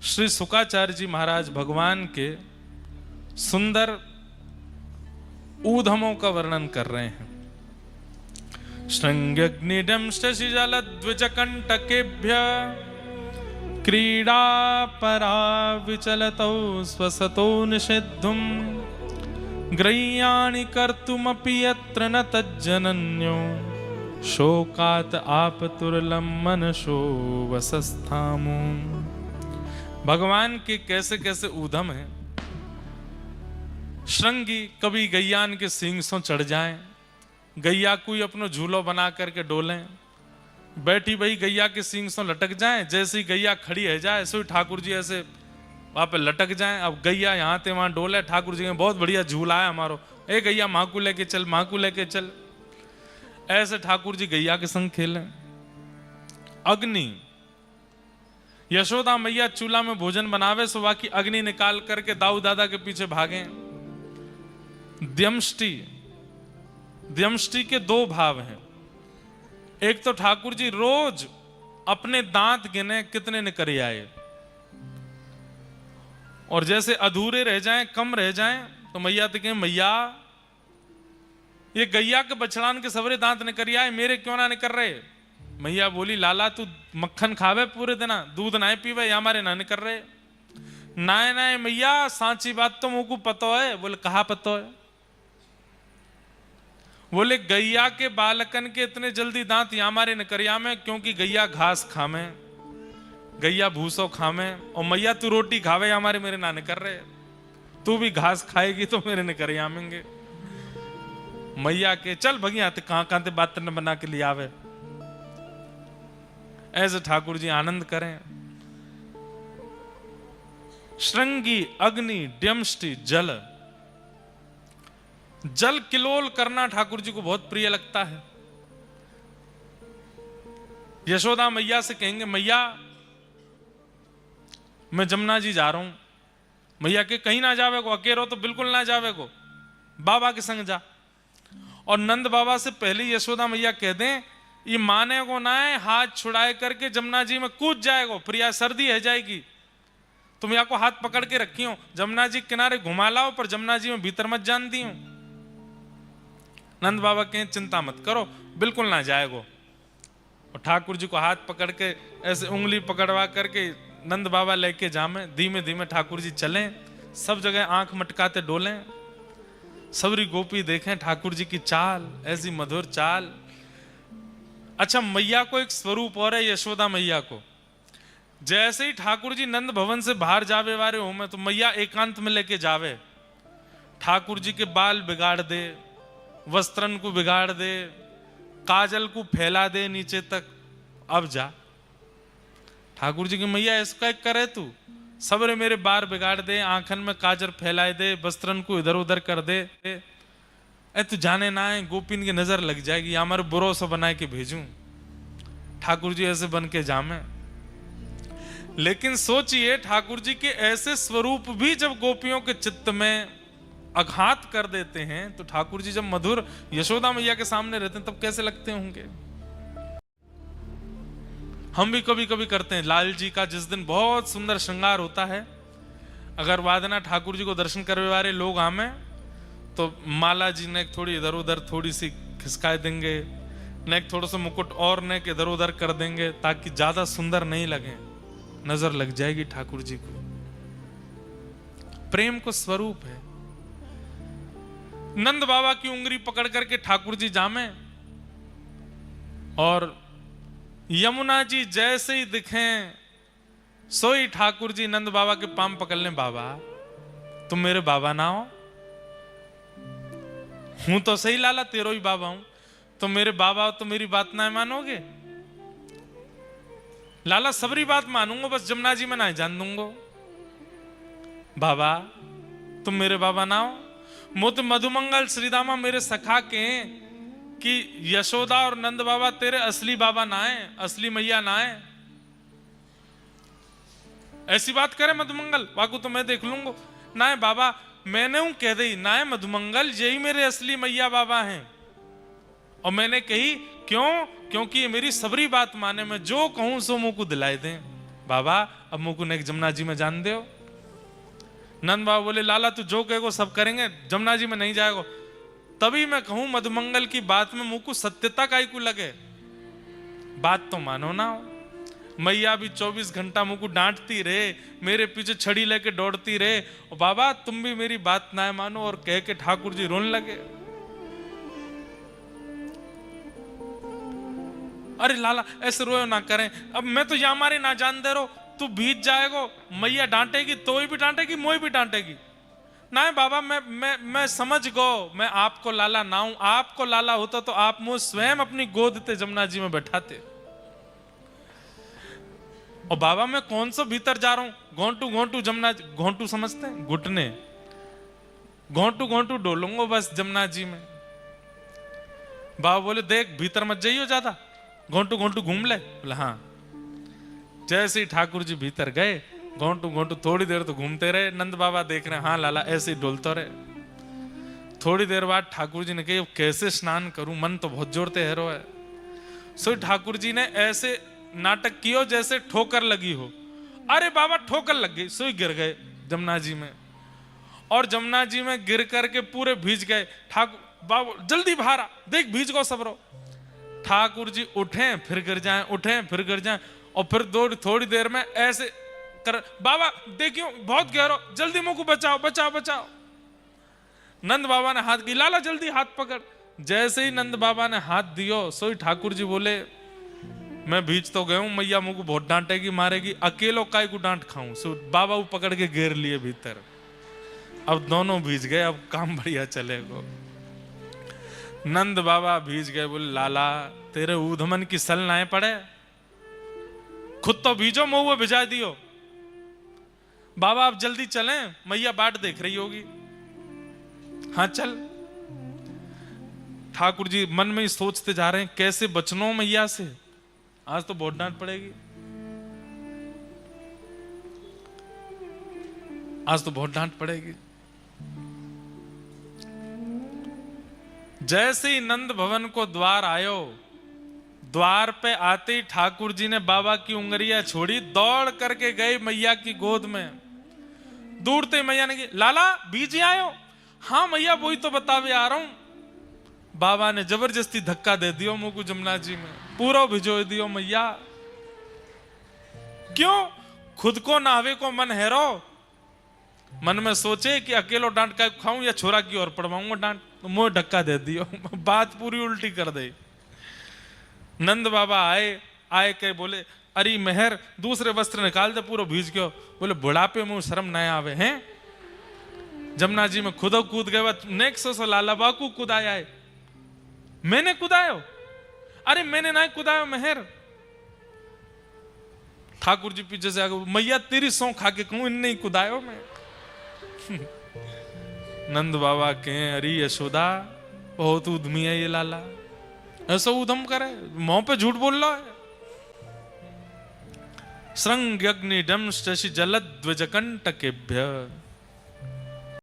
श्री शुकाचार्य जी महाराज भगवान के सुंदर ऊधमों का वर्णन कर रहे हैं। श्रृंग्यग्निडं शशिजलद्विजकंटकेभ्य क्रीडा परा विचलतौ स्वसतो निषिद्धुं ग्रह्याणि कर्तुमपि यत्र न तज्जनन्यो शोकात् आपतुर्लं मनसो वसस्थामु। भगवान के कैसे कैसे ऊधम हैं। श्रृंगी कभी गैयान के सींग सो चढ़ जाएं, गैया कोई अपनो झूलो बना करके डोलें, बैठी भाई गैया के सींग सो लटक जाएं, जैसे ही गैया खड़ी है जाए ऐसे ही ठाकुर जी ऐसे वहां पे लटक जाएं। अब गैया यहाँ थे वहां डोले, ठाकुर जी ने बहुत बढ़िया झूला है हमारो, ए गैया माँ को लेके चल, माँ को लेके चल, ऐसे ठाकुर जी गैया के संग खेलें। अग्नि, यशोदा मैया चूल्हा में भोजन बनावे सो बाकी अग्नि निकाल करके दाऊ दादा के पीछे भागे। द्यमष्टि, द्यमष्टि के दो भाव हैं। एक तो ठाकुर जी रोज अपने दांत गिने कितने निकल आए, और जैसे अधूरे रह जाएं, कम रह जाएं तो मैया तो कहें मैया ये गैया के बछड़ान के सवरे दांत निकल आए, मेरे क्यों ना निकल रहे। मैया बोली लाला तू मक्खन खावे पूरे दिन, दूध ना पीवे, या हमारे ना निकल रहे। नाय नाय मैया सांची बात तो मुझको पता है। बोले कहा पता है। बोले गैया के बालकन के इतने जल्दी दांत या हमारे निकरिया में, क्योंकि गैया घास खामे, गैया भूसो खामे, और मैया तू रोटी खावे या हमारे मेरे ना निकल रहे। तू भी घास खाएगी तो मेरे निकरिया आवेंगे। मैया के चल भगिया कहां कहां बात न बना के लिए आवे। ऐसे ठाकुर जी आनंद करें। श्रृंगी, अग्नि, द्यमष्टि, जल, जल किलोल करना ठाकुर जी को बहुत प्रिय लगता है। यशोदा मैया से कहेंगे मैया मैं जमुना जी जा रहा हूं। मैया के कहीं ना जावे को, अकेलो तो बिल्कुल ना जावे को, बाबा के संग जा। और नंद बाबा से पहले यशोदा मैया कह दें ये माने को ना है, हाथ छुड़ाए करके जमुना जी में कूद जाएगो, प्रिया सर्दी है जाएगी, तुम या को हाथ पकड़ के रखी हो, जमुना जी किनारे घुमा लाओ पर जमुना जी में भीतर मत जान दी हूं। नंद बाबा कहें चिंता मत करो, बिल्कुल ना जाएगो। और ठाकुर जी को हाथ पकड़ के ऐसे उंगली पकड़वा करके नंद बाबा लेके जामे, धीमे धीमे ठाकुर जी चलें, सब जगह आंख मटकाते डोलें, सबरी गोपी देखें ठाकुर जी की चाल, ऐसी मधुर चाल। अच्छा मैया को एक स्वरूप और है, यशोदा मैया को जैसे ही ठाकुर जी नंद भवन से बाहर जावे वारे हो में तो मैया एकांत में लेके जावे, ठाकुर जी के बाल बिगाड़ दे, वस्त्रन को बिगाड़ दे, काजल को फैला दे नीचे तक, अब जा। ठाकुर जी की मैया इसका एक करे तू, सबरे मेरे बार बिगाड़ दे, आंखन में काजल फैलाए दे, वस्त्रन को इधर उधर कर दे, ए तू जाने ना है, गोपिन की नजर लग जाएगी, हमारे बुरो सा बना के भेजूं। ठाकुर जी ऐसे बन के जामे। लेकिन सोचिए ठाकुर जी के ऐसे स्वरूप भी जब गोपियों के चित्त में आघात कर देते हैं, तो ठाकुर जी जब मधुर यशोदा मैया के सामने रहते हैं तब कैसे लगते होंगे। हम भी कभी कभी करते हैं। लाल जी का जिस दिन बहुत सुंदर श्रृंगार होता है, अगर वादना ठाकुर जी को दर्शन करने वाले लोग आमे तो माला जी ने थोड़ी इधर उधर थोड़ी सी खिसका देंगे, ने थोड़ा सा मुकुट और ने इधर उधर कर देंगे ताकि ज्यादा सुंदर नहीं लगे, नजर लग जाएगी ठाकुर जी को। प्रेम को स्वरूप है। नंद बाबा की उंगली पकड़ करके ठाकुर जी जामे, और यमुना जी जैसे ही दिखें सोई ठाकुर जी नंद बाबा के पांव पकड़ लें, बाबा तुम मेरे बाबा ना हो। हूं तो सही लाला तेरो ही बाबा हूं, तो मेरे बाबा तो मेरी बात ना मानोगे। लाला सबरी बात मानूंगा, बस जमुना जी में ना जान दूंगा। बाबा तुम मेरे बाबा ना हो। मुत मधुमंगल श्रीदामा मेरे सखा के कि यशोदा और नंद बाबा तेरे असली बाबा ना है, असली मैया ना है। ऐसी बात करे मधुमंगल, बाकू तो मैं देख लूंगा। ना है बाबा, मैंने हूं कह दी ना है मधुमंगल, यही मेरे असली मैया बाबा हैं। और मैंने कही क्यों, क्योंकि ये मेरी सबरी बात माने, मैं जो कहूं सो मुंह को दिलाए दें। बाबा अब मुकु ने जमुना जी में जान दो। नंद बाबा बोले लाला तू जो कहेगो सब करेंगे, जमुना जी में नहीं जाएगो। तभी मैं कहूं मधुमंगल की बात में मुकु सत्यता काई को लगे, बात तो मानो ना हो। मैया भी 24 घंटा मुझको डांटती रहे, मेरे पीछे छड़ी लेके दौड़ती रहे, और बाबा तुम भी मेरी बात ना मानो, और कह के ठाकुर जी रोने लगे। अरे लाला ऐसे रोयो ना करें, अब मैं तो यहाँ मारे ना जान दे रो, तू बीत जाएगो, मैया डांटेगी तो भी डांटेगी मोई भी डांटेगी। ना बाबा मैं समझ गो, मैं आपको लाला ना हूं, आपको लाला होता तो आप मुझे स्वयं अपनी गोद ते जमुना जी में बैठाते। और बाबा मैं कौन सा भीतर जा रहा हूं, घोंटू घोंटू जमुना, घोंटू समझते हैं घुटने, घोंटू घोंटू डोलूंगा बस जमुना जी में। बाबा बोले देख भीतर मत जाइयो ज्यादा, घोंटू घोंटू घूम ले। बोले हाँ। जैसे ही ठाकुर जी भीतर गए, घोंटू घोंटू थोड़ी देर तो घूमते रहे। नंद बाबा देख रहे हैं हाँ लाला ऐसे ही डोलते रहे। थोड़ी देर बाद ठाकुर जी ने कहा कैसे स्नान करूं, मन तो बहुत जोर ते हैरो है। सो ठाकुर जी ने ऐसे नाटक कियो जैसे ठोकर लगी हो। अरे बाबा ठोकर लग गई, सोई गिर गए जमुना जी में, और जमुना जी में गिर करके पूरे भीज गए। ठाकुर बाबा जल्दी बाहर आ, देख भीज गो सबरो। ठाकुर जी उठे फिर गिर जाएं, उठे फिर गिर जाएं, और फिर थोड़ी देर में ऐसे कर, बाबा देखियो बहुत गहरो, जल्दी मुझको बचाओ बचाओ बचाओ। नंद बाबा ने हाथ की, लाला जल्दी हाथ पकड़। जैसे ही नंद बाबा ने हाथ दियो, सोई ठाकुर जी बोले मैं भीज तो गया हूं, मैया मुझको बहुत डांटेगी मारेगी, अकेलो काय को डांट खाऊं। सो बाबा वो पकड़ के घेर लिए भीतर। अब दोनों भीज गए, अब काम बढ़िया चलेगा। नंद बाबा भीज गए, बोले लाला तेरे ऊधमन की सल नाए पड़े, खुद तो भीजो महुआ भिजा दियो। बाबा आप जल्दी चलें, मैया बाट देख रही होगी। हाँ चल। ठाकुर जी मन में ही सोचते जा रहे हैं कैसे बचनो मैया से, आज तो बहुत डांट पड़ेगी, आज तो बहुत डांट पड़ेगी। जैसे ही नंद भवन को द्वार आयो, द्वार पे आते ही ठाकुर जी ने बाबा की उंगलियां छोड़ी, दौड़ करके गए मैया की गोद में। दूरते मैया ने की लाला बीज आयो। हाँ मैया वही तो बतावे आ रहा हूं। बाबा ने जबरदस्ती धक्का दे दियो मुझको जमुना जी में, पूरा भिजो दियो मैया। क्यों? खुद को नहावे को मन हैरो, मन में सोचे कि अकेलो डांट का खाऊं या छोरा की ओर पड़वाऊंगा डांट, तो मुंह धक्का दे दियो। बात पूरी उल्टी कर दे। नंद बाबा आए के बोले अरे मेहर दूसरे वस्त्र निकाल दे, पूरा भीज गयो। बोले बुढ़ापे में शर्म न आवे हैं, जमुना जी में खुद कूद गए। नेक्स्ट लाला बाकू कुदाया है, मैंने कुदायो? अरे मैंने ना कुदायो मेहर। ठाकुर जी पीछे से आगे, मैया तेरी सौ खा के कहूं इन नहीं कुदायो मैं। नंद बाबा के अरे यशोदा बहुत उद्यमी है ये लाला, ऐसा उधम करे, मुंह पे झूठ बोल रहा है। श्रृंग अग्नि डम शशि जलद द्विजकंटकेभ्य